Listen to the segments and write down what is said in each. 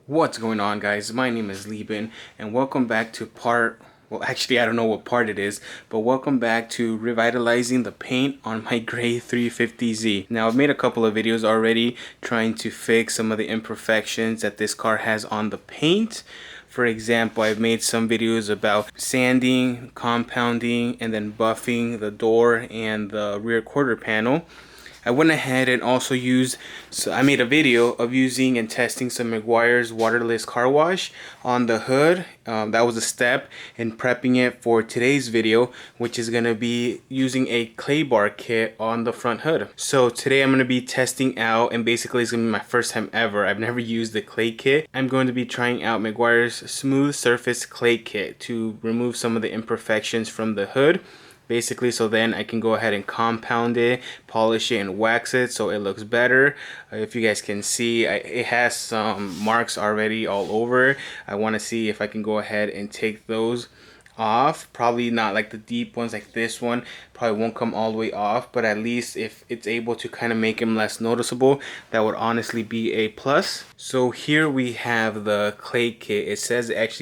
What's going on, guys? My name is Lieben and welcome back to well, actually I don't know what part it is, but welcome back to revitalizing the paint on my gray 350Z. Now I've made a couple of videos already trying to fix some of the imperfections that this car has on the paint. For example, I've made some videos about sanding, compounding, and then buffing the door and the rear quarter panel. I went ahead and also I made a video of using and testing some Meguiar's waterless car wash on the hood. That was a step in prepping it for today's video, which is going to be using a clay bar kit on the front hood. So today I'm going to be testing out, and basically it's going to be my first time ever. I've never used the clay kit. I'm going to be trying out Meguiar's smooth surface clay kit to remove some of the imperfections from the hood. Basically, so then I can go ahead and compound it, polish it, and wax it so it looks better. If you guys can see, it has some marks already all over. I want to see if I can go ahead and take those off. Probably not like the deep ones like this one, probably won't come all the way off, but at least if it's able to kind of make them less noticeable, that would honestly be a plus. So here we have the clay kit. It says it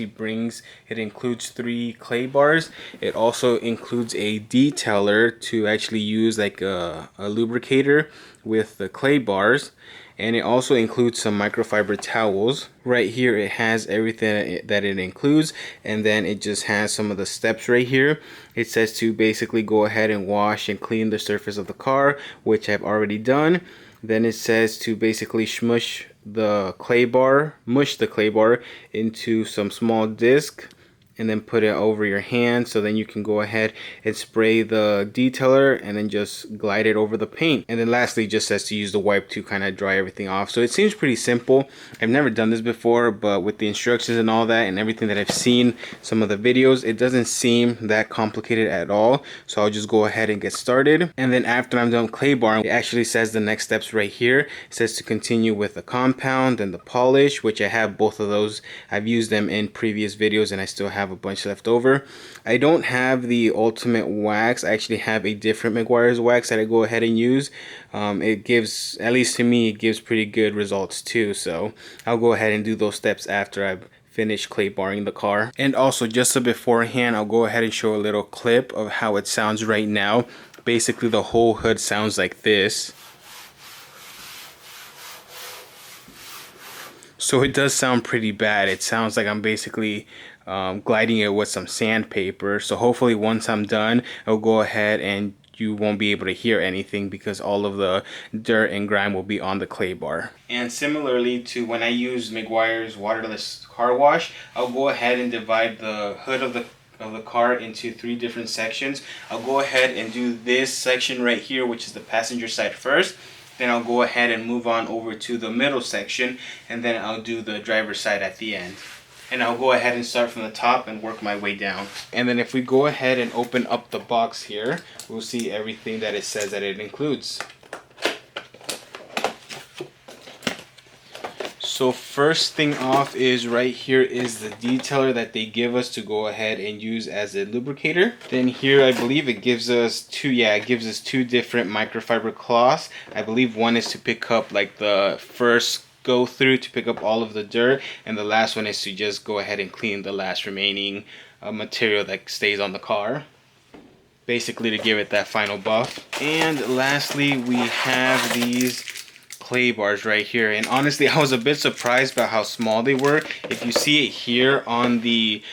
includes 3 clay bars. It also includes a detailer to actually use like a lubricator with the clay bars. And it also includes some microfiber towels. Right here it has everything that it includes, and then it just has some of the steps right here. It says to basically go ahead and wash and clean the surface of the car, which I've already done. Then it says to basically mush the clay bar into some small disc and then put it over your hand, so then you can go ahead and spray the detailer and then just glide it over the paint. And then lastly, it just says to use the wipe to kind of dry everything off. So it seems pretty simple. I've never done this before, but with the instructions and all that and everything that I've seen, some of the videos, it doesn't seem that complicated at all. So I'll just go ahead and get started. And then after I'm done clay bar, it actually says the next steps right here. It says to continue with the compound and the polish, which I have both of those. I've used them in previous videos and I still have a bunch left over. I don't have the ultimate wax. I actually have a different Meguiar's wax that I go ahead and use. It gives, at least to me, it gives pretty good results too. So I'll go ahead and do those steps after I've finished clay barring the car. And also, just so beforehand, I'll go ahead and show a little clip of how it sounds right now. Basically, the whole hood sounds like this. So it does sound pretty bad. It sounds like I'm basically gliding it with some sandpaper. So hopefully once I'm done, I'll go ahead and you won't be able to hear anything because all of the dirt and grime will be on the clay bar. And similarly to when I use Meguiar's waterless car wash, I'll go ahead and divide the hood of the car into 3 different sections. I'll go ahead and do this section right here, which is the passenger side first. Then I'll go ahead and move on over to the middle section, and then I'll do the driver's side at the end. And I'll go ahead and start from the top and work my way down. And then if we go ahead and open up the box here, we'll see everything that it says that it includes. So first thing off is right here is the detailer that they give us to go ahead and use as a lubricator. Then here I believe it gives us 2 different microfiber cloths. I believe one is to pick up like the first go through to pick up all of the dirt, and the last one is to just go ahead and clean the last remaining material that stays on the car, basically to give it that final buff. And lastly, we have these clay bars right here, and honestly I was a bit surprised by how small they were. If you see it here on the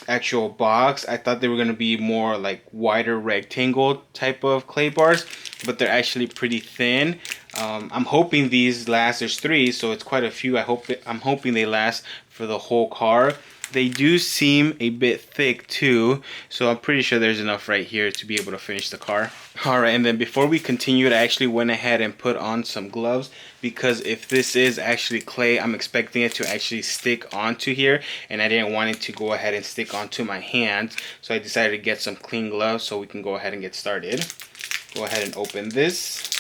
actual box, I thought they were going to be more like wider rectangle type of clay bars, but they're actually pretty thin. I'm hoping these last. There's 3, so it's quite a few. I'm hoping they last for the whole car. They do seem a bit thick too, so I'm pretty sure there's enough right here to be able to finish the car. Alright, and then before we continued, I actually went ahead and put on some gloves, because if this is actually clay, I'm expecting it to actually stick onto here, and I didn't want it to go ahead and stick onto my hands, so I decided to get some clean gloves so we can go ahead and get started. Go ahead and open this.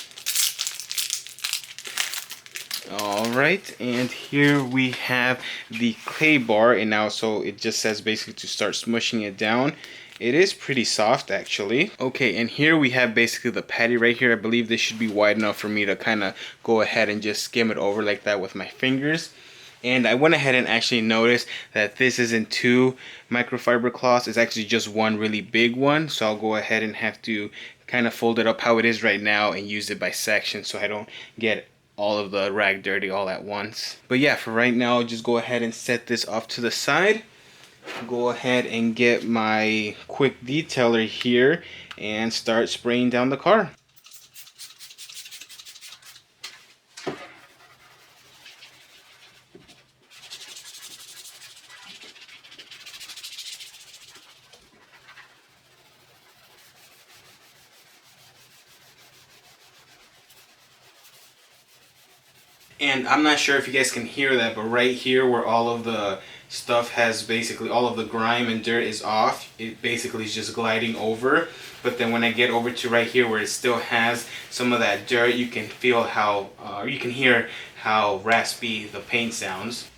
Alright, and here we have the clay bar, and now so it just says basically to start smushing it down. It is pretty soft actually. Okay, and here we have basically the patty right here. I believe this should be wide enough for me to kind of go ahead and just skim it over like that with my fingers. And I went ahead and actually noticed that this isn't two microfiber cloths, it's actually just one really big one. So I'll go ahead and have to kind of fold it up how it is right now and use it by section so I don't get all of the rag dirty all at once. But yeah, for right now, I'll just go ahead and set this off to the side. Go ahead and get my quick detailer here and start spraying down the car. And I'm not sure if you guys can hear that, but right here where all of the stuff has basically, all of the grime and dirt is off, it basically is just gliding over. But then when I get over to right here where it still has some of that dirt, you can feel how, you can hear how raspy the paint sounds.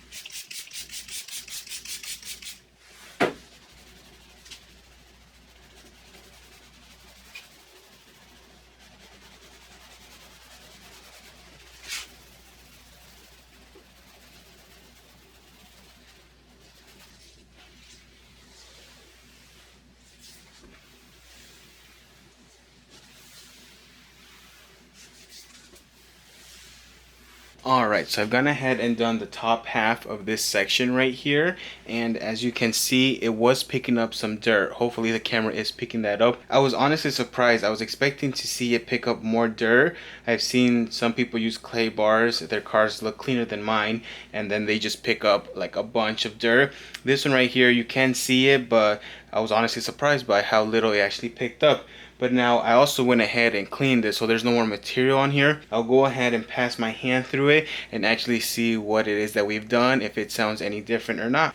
Alright, so I've gone ahead and done the top half of this section right here, and as you can see, it was picking up some dirt. Hopefully the camera is picking that up. I was honestly surprised. I was expecting to see it pick up more dirt. I've seen some people use clay bars, their cars look cleaner than mine, and then they just pick up like a bunch of dirt. This one right here, you can see it, but I was honestly surprised by how little it actually picked up. But now I also went ahead and cleaned it so there's no more material on here. I'll go ahead and pass my hand through it and actually see what it is that we've done, if it sounds any different or not.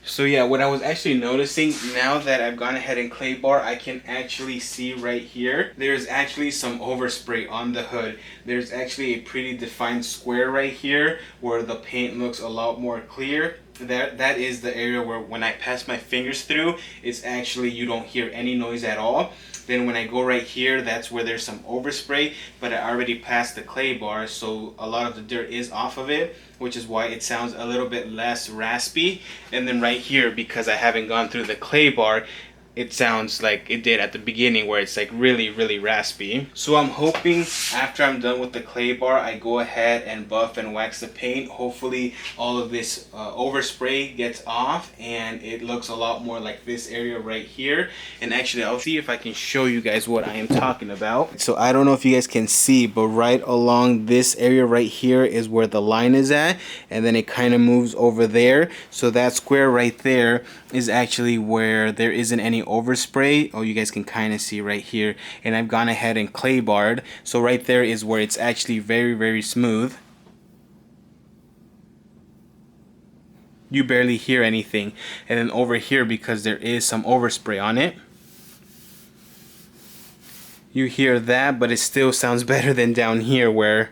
So yeah, what I was actually noticing now that I've gone ahead and clay bar, I can actually see right here, there's actually some overspray on the hood. There's actually a pretty defined square right here where the paint looks a lot more clear. That is the area where when I pass my fingers through, it's actually, you don't hear any noise at all. Then when I go right here, that's where there's some overspray, but I already passed the clay bar, so a lot of the dirt is off of it, which is why it sounds a little bit less raspy. And then right here, because I haven't gone through the clay bar, it sounds like it did at the beginning where it's like really raspy. So I'm hoping after I'm done with the clay bar, I go ahead and buff and wax the paint. Hopefully all of this overspray gets off and it looks a lot more like this area right here. And actually I'll see if I can show you guys what I am talking about. So I don't know if you guys can see, but right along this area right here is where the line is at, and then it kind of moves over there. So that square right there is actually where there isn't any overspray. Oh, you guys can kind of see right here, and I've gone ahead and clay barred, so right there is where it's actually very smooth. You barely hear anything. And then over here, because there is some overspray on it, you hear that, but it still sounds better than down here where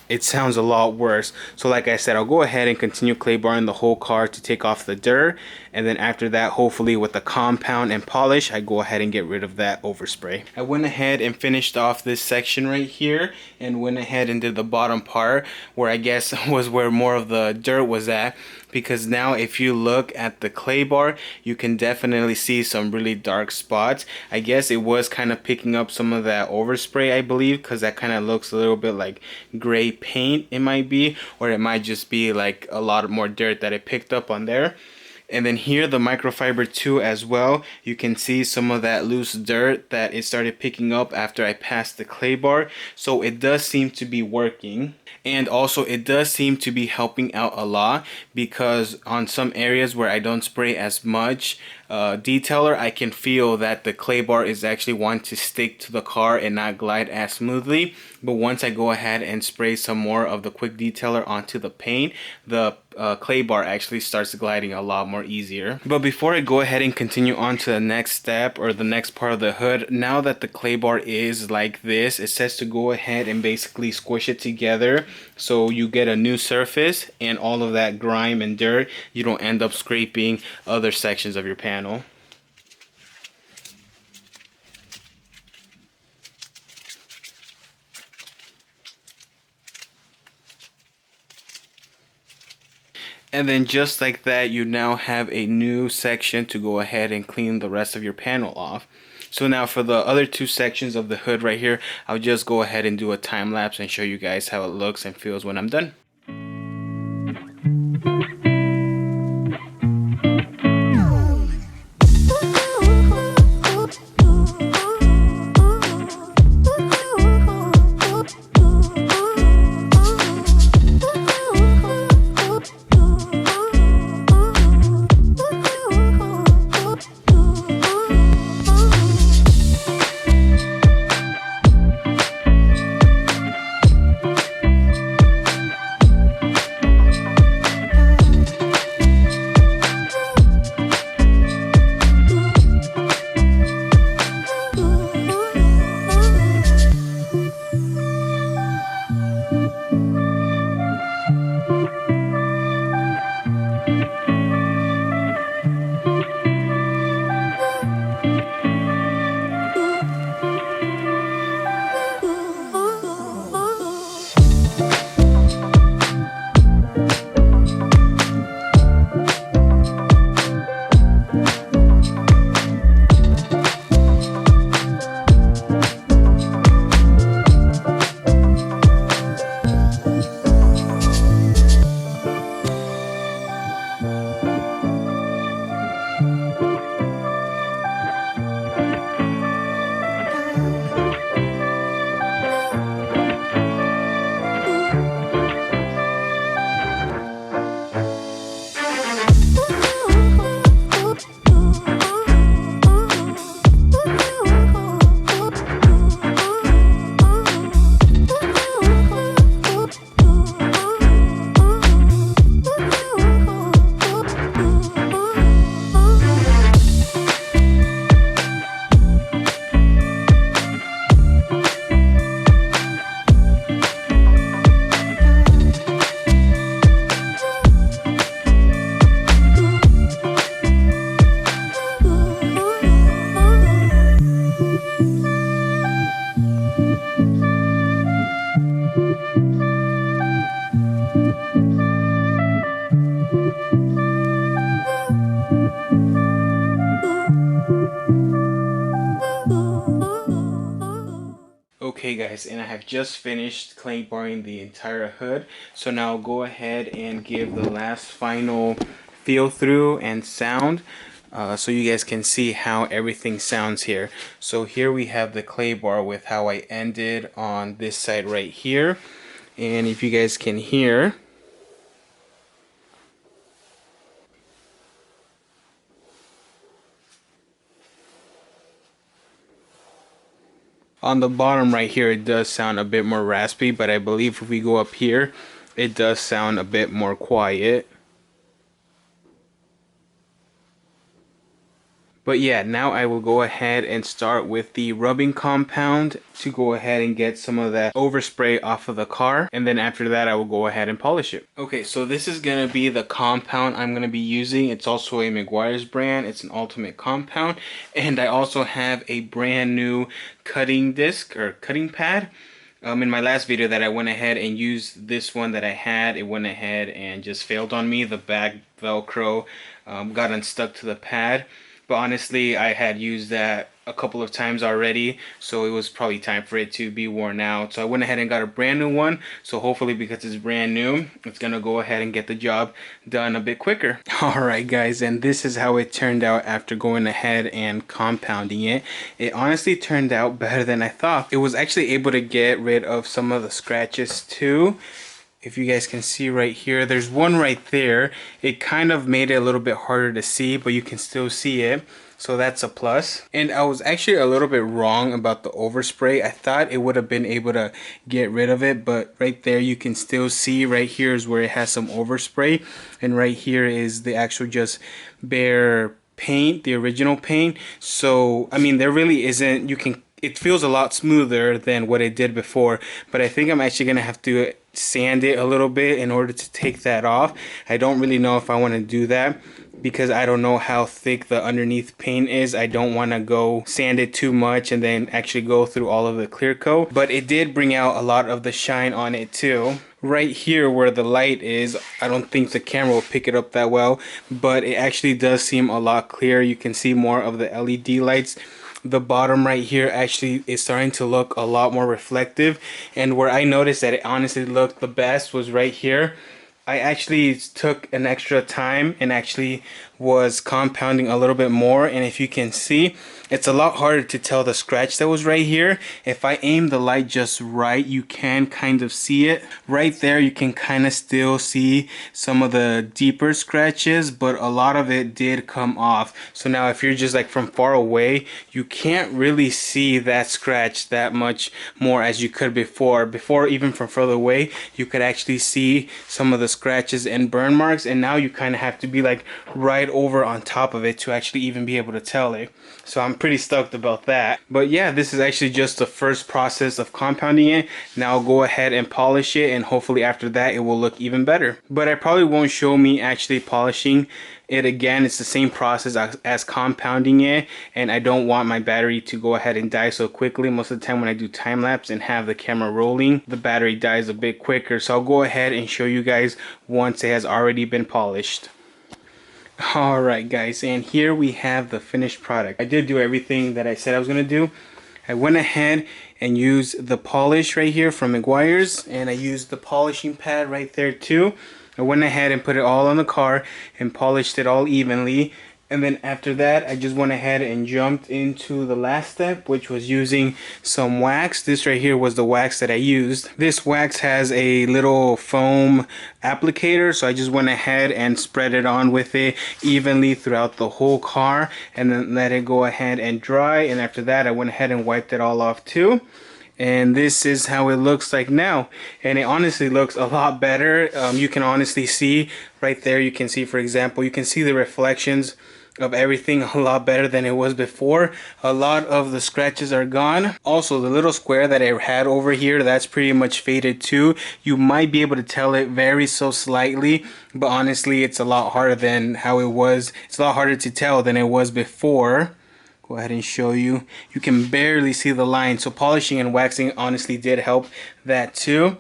it sounds a lot worse. So like I said, I'll go ahead and continue clay barring the whole car to take off the dirt, and then after that, hopefully with the compound and polish, I go ahead and get rid of that overspray. I went ahead and finished off this section right here and went ahead and did the bottom part where I guess was where more of the dirt was at, because now if you look at the clay bar, you can definitely see some really dark spots. I guess it was kind of picking up some of that overspray, I believe, because that kind of looks a little bit like gray paint, it might be, or it might just be like a lot more dirt that it picked up on there. And then here, the microfiber too as well, you can see some of that loose dirt that it started picking up after I passed the clay bar. So it does seem to be working. And also it does seem to be helping out a lot, because on some areas where I don't spray as much detailer, I can feel that the clay bar is actually wanting to stick to the car and not glide as smoothly. But once I go ahead and spray some more of the quick detailer onto the paint clay bar actually starts gliding a lot more easier. But before I go ahead and continue on to the next step or the next part of the hood, now that the clay bar is like this, it says to go ahead and basically squish it together so you get a new surface, and all of that grime and dirt, you don't end up scraping other sections of your panel. And then just like that, you now have a new section to go ahead and clean the rest of your panel off. So now for the other two sections of the hood right here, I'll just go ahead and do a time lapse and show you guys how it looks and feels when I'm done. Okay guys, and I have just finished clay barring the entire hood, so now I'll go ahead and give the last final feel through and sound so you guys can see how everything sounds here. So here we have the clay bar with how I ended on this side right here, and if you guys can hear, on the bottom right here it does sound a bit more raspy, but I believe if we go up here it does sound a bit more quiet. But yeah, now I will go ahead and start with the rubbing compound to go ahead and get some of that overspray off of the car, and then after that I will go ahead and polish it. Okay, so this is gonna be the compound I'm gonna be using. It's also a Meguiar's brand. It's an ultimate compound, and I also have a brand new cutting disc or cutting pad. In my last video that I went ahead and used this one that I had, it went ahead and just failed on me. The back Velcro got unstuck to the pad. But honestly, I had used that a couple of times already, so it was probably time for it to be worn out. So I went ahead and got a brand new one. So hopefully, because it's brand new, it's gonna go ahead and get the job done a bit quicker. Alright guys, and this is how it turned out after going ahead and compounding it. It honestly turned out better than I thought. It was actually able to get rid of some of the scratches too. If you guys can see right here, there's one right there. It kind of made it a little bit harder to see, but you can still see it. so that's a plus. And I was actually a little bit wrong about the overspray. I thought it would have been able to get rid of it, but right there you can still see right here is where it has some overspray, and right here is the actual just bare paint, the original paint. So I mean, there really isn't, it feels a lot smoother than what it did before, but I think I'm actually gonna have to sand it a little bit in order to take that off. I don't really know if I want to do that because I don't know how thick the underneath paint is. I don't want to go sand it too much and then actually go through all of the clear coat, but it did bring out a lot of the shine on it too. Right here where the light is, I don't think the camera will pick it up that well, but it actually does seem a lot clearer. You can see more of the LED lights. The bottom right here actually is starting to look a lot more reflective, and where I noticed that it honestly looked the best was right here. I actually took an extra time and actually was compounding a little bit more, and if you can see, it's a lot harder to tell the scratch that was right here. If I aim the light just right, you can kind of see it. Right there you can kind of still see some of the deeper scratches, but a lot of it did come off. So now if you're just like from far away, you can't really see that scratch that much more as you could before. Before, even from further away, you could actually see some of the scratches and burn marks, and now you kind of have to be like right over on top of it to actually even be able to tell it. So I'm pretty stoked about that. But yeah, this is actually just the first process of compounding it. Now I'll go ahead and polish it, and hopefully after that it will look even better. But I probably won't show me actually polishing it again. It's the same process as compounding it, and I don't want my battery to go ahead and die so quickly. Most of the time when I do time lapse and have the camera rolling, the battery dies a bit quicker. So I'll go ahead and show you guys once it has already been polished. Alright guys, and here we have the finished product. I did do everything that I said I was going to do. I went ahead and used the polish right here from Meguiar's, and I used the polishing pad right there too. I went ahead and put it all on the car and polished it all evenly. And then after that, I just went ahead and jumped into the last step, which was using some wax. This right here was the wax that I used. This wax has a little foam applicator, so I just went ahead and spread it on with it evenly throughout the whole car, and then let it go ahead and dry. And after that, I went ahead and wiped it all off too. And this is how it looks like now, and it honestly looks a lot better. You can honestly see right there, you can see, for example, you can see the reflections of everything a lot better than it was before. A lot of the scratches are gone. Also, the little square that I had over here, that's pretty much faded too. You might be able to tell it very so slightly, but honestly it's a lot harder than how it was. It's a lot harder to tell than it was before. Go ahead and show you. You can barely see the line, so polishing and waxing honestly did help that too.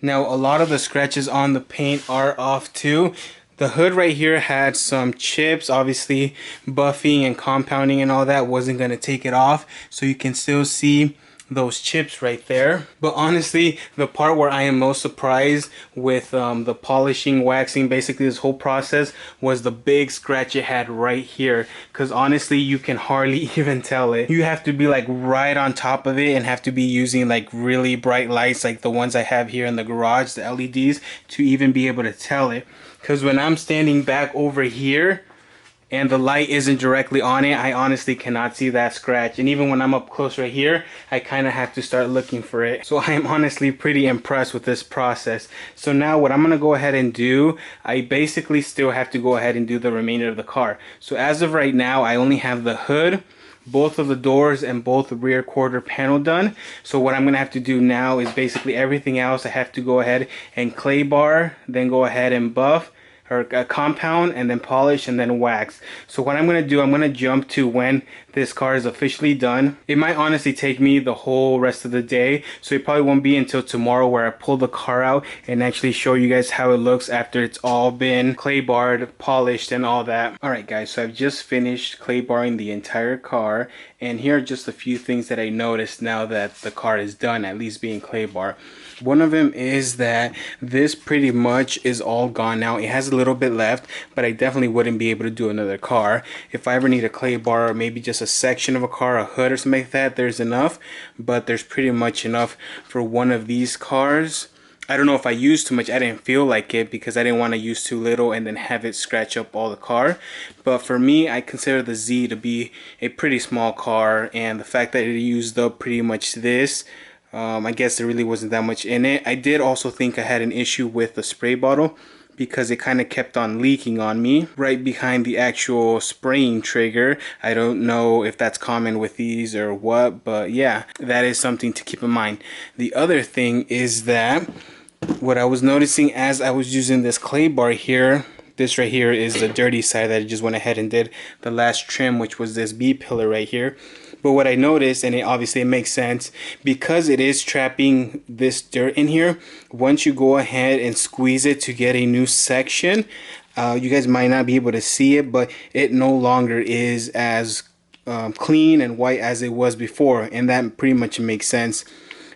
Now a lot of the scratches on the paint are off too. The hood right here had some chips. Obviously buffing and compounding and all that wasn't going to take it off, so you can still see those chips right there. But honestly, the part where I am most surprised with the polishing, waxing, basically this whole process, was the big scratch it had right here, because honestly you can hardly even tell it. You have to be like right on top of it and have to be using like really bright lights like the ones I have here in the garage, the LEDs, to even be able to tell it. Because when I'm standing back over here and the light isn't directly on it, I honestly cannot see that scratch. And even when I'm up close right here, I kind of have to start looking for it. So I am honestly pretty impressed with this process. So now what I'm going to go ahead and do, I basically still have to go ahead and do the remainder of the car. So as of right now, I only have the hood, both of the doors, and both the rear quarter panel done. So what I'm gonna have to do now is basically everything else. I have to go ahead and clay bar, then go ahead and buff or compound, and then polish, and then wax. So what I'm gonna do, I'm gonna jump to when this car is officially done. It might honestly take me the whole rest of the day, so it probably won't be until tomorrow where I pull the car out and actually show you guys how it looks after it's all been clay barred, polished, and all that. Alright guys, so I've just finished clay barring the entire car, and here are just a few things that I noticed now that the car is done, at least being clay bar. One of them is that this pretty much is all gone now. It has a little bit left, but I definitely wouldn't be able to do another car. If I ever need a clay bar, or maybe just a section of a car, a hood or something like that, there's enough, but there's pretty much enough for one of these cars. I don't know if I used too much. I didn't feel like it because I didn't want to use too little and then have it scratch up all the car. But for me, I consider the Z to be a pretty small car, and the fact that it used up pretty much this, I guess there really wasn't that much in it. I did also think I had an issue with the spray bottle because it kind of kept on leaking on me right behind the actual spraying trigger. I don't know if that's common with these or what, but yeah, that is something to keep in mind. The other thing is that what I was noticing as I was using this clay bar here, this right here is the dirty side that I just went ahead and did the last trim, which was this B pillar right here. But what I noticed, and it obviously makes sense, because it is trapping this dirt in here, once you go ahead and squeeze it to get a new section, you guys might not be able to see it, but it no longer is as clean and white as it was before, and that pretty much makes sense.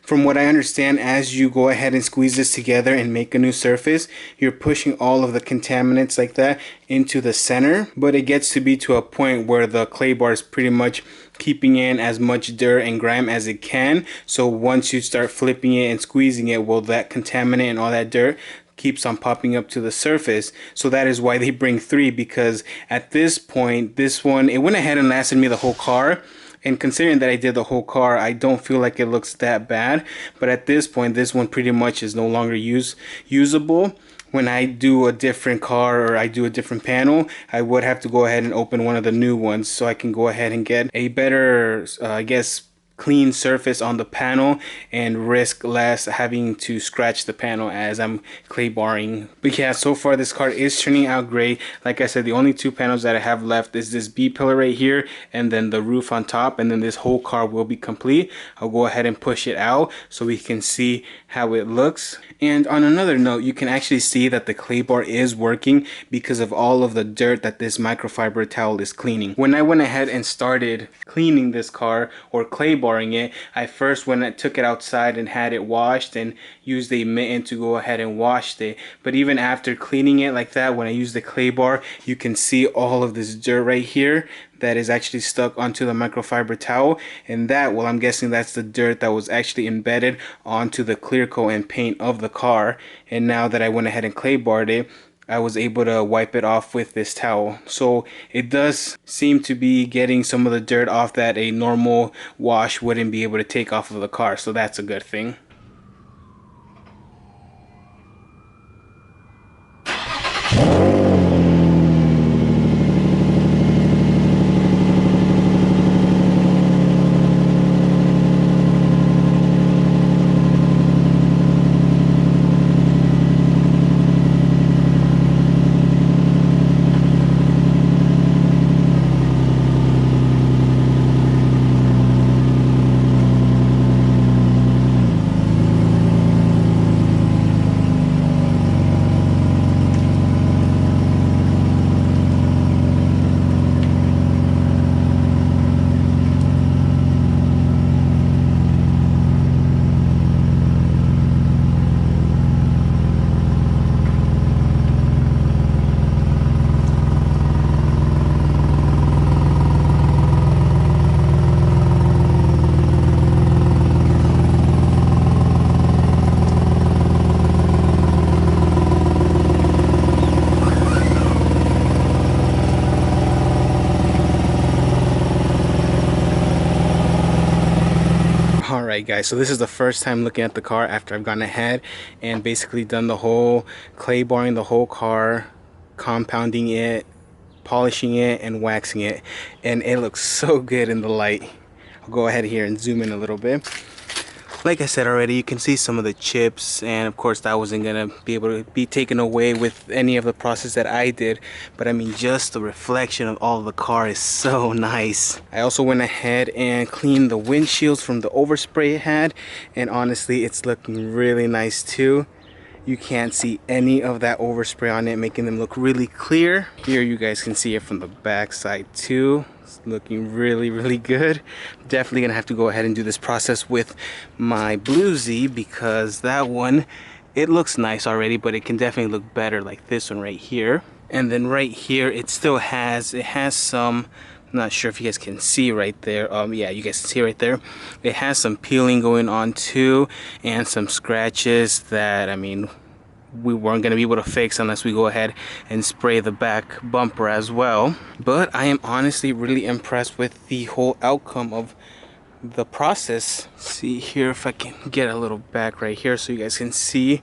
From what I understand, as you go ahead and squeeze this together and make a new surface, you're pushing all of the contaminants like that into the center, but it gets to be to a point where the clay bar is pretty much keeping in as much dirt and grime as it can. So once you start flipping it and squeezing it, well, that contaminant and all that dirt keeps on popping up to the surface. So that is why they bring 3, because at this point, this one, it went ahead and lasted me the whole car. And considering that I did the whole car, I don't feel like it looks that bad. But at this point, this one pretty much is no longer usable. When I do a different car or I do a different panel, I would have to go ahead and open one of the new ones so I can go ahead and get a better, I guess, clean surface on the panel and risk less having to scratch the panel as I'm clay barring. But yeah, so far this car is turning out great. Like I said, the only 2 panels that I have left is this B pillar right here and then the roof on top, and then this whole car will be complete. I'll go ahead and push it out so we can see how it looks. And on another note, you can actually see that the clay bar is working because of all of the dirt that this microfiber towel is cleaning. When I went ahead and started cleaning this car or clay barring it, I first when I took it outside and had it washed and used a mitten to go ahead and wash it. But even after cleaning it like that, when I use the clay bar, you can see all of this dirt right here that is actually stuck onto the microfiber towel, and that, well, I'm guessing that's the dirt that was actually embedded onto the clear coat and paint of the car. And now that I went ahead and clay barred it, I was able to wipe it off with this towel. So it does seem to be getting some of the dirt off that a normal wash wouldn't be able to take off of the car, so that's a good thing. Alright guys, so this is the first time looking at the car after I've gone ahead and basically done the whole clay barring the whole car, compounding it, polishing it, and waxing it, and it looks so good in the light. I'll go ahead here and zoom in a little bit. Like I said already, you can see some of the chips, and of course that wasn't gonna be able to be taken away with any of the process that I did, but I mean just the reflection of all of the car is so nice. I also went ahead and cleaned the windshields from the overspray it had, and honestly it's looking really nice too. You can't see any of that overspray on it, making them look really clear. Here you guys can see it from the back side too. It's looking really good. Definitely gonna have to go ahead and do this process with my Blue Z, because that one, it looks nice already, but it can definitely look better like this one right here. And then right here it still has some Not sure if you guys can see right there. Yeah, you guys can see right there. It has some peeling going on too, and some scratches that, I mean, we weren't going to be able to fix unless we go ahead and spray the back bumper as well. But I am honestly really impressed with the whole outcome of the process. See here if I can get a little back right here so you guys can see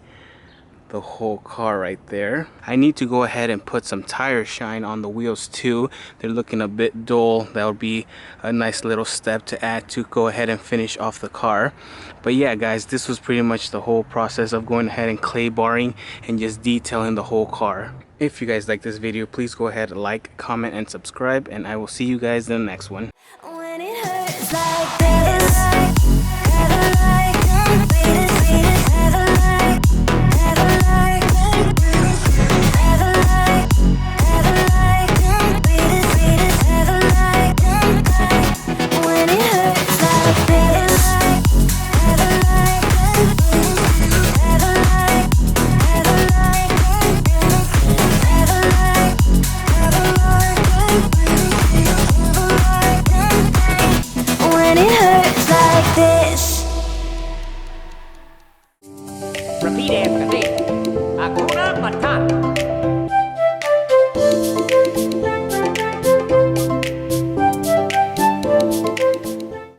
the whole car right there. I need to go ahead and put some tire shine on the wheels too. They're looking a bit dull. That would be a nice little step to add to go ahead and finish off the car. But yeah guys, this was pretty much the whole process of going ahead and clay barring and just detailing the whole car. If you guys like this video, please go ahead, like, comment, and subscribe, and I will see you guys in the next one. When it hurts like this, Repeat after me. Hakuna Matata.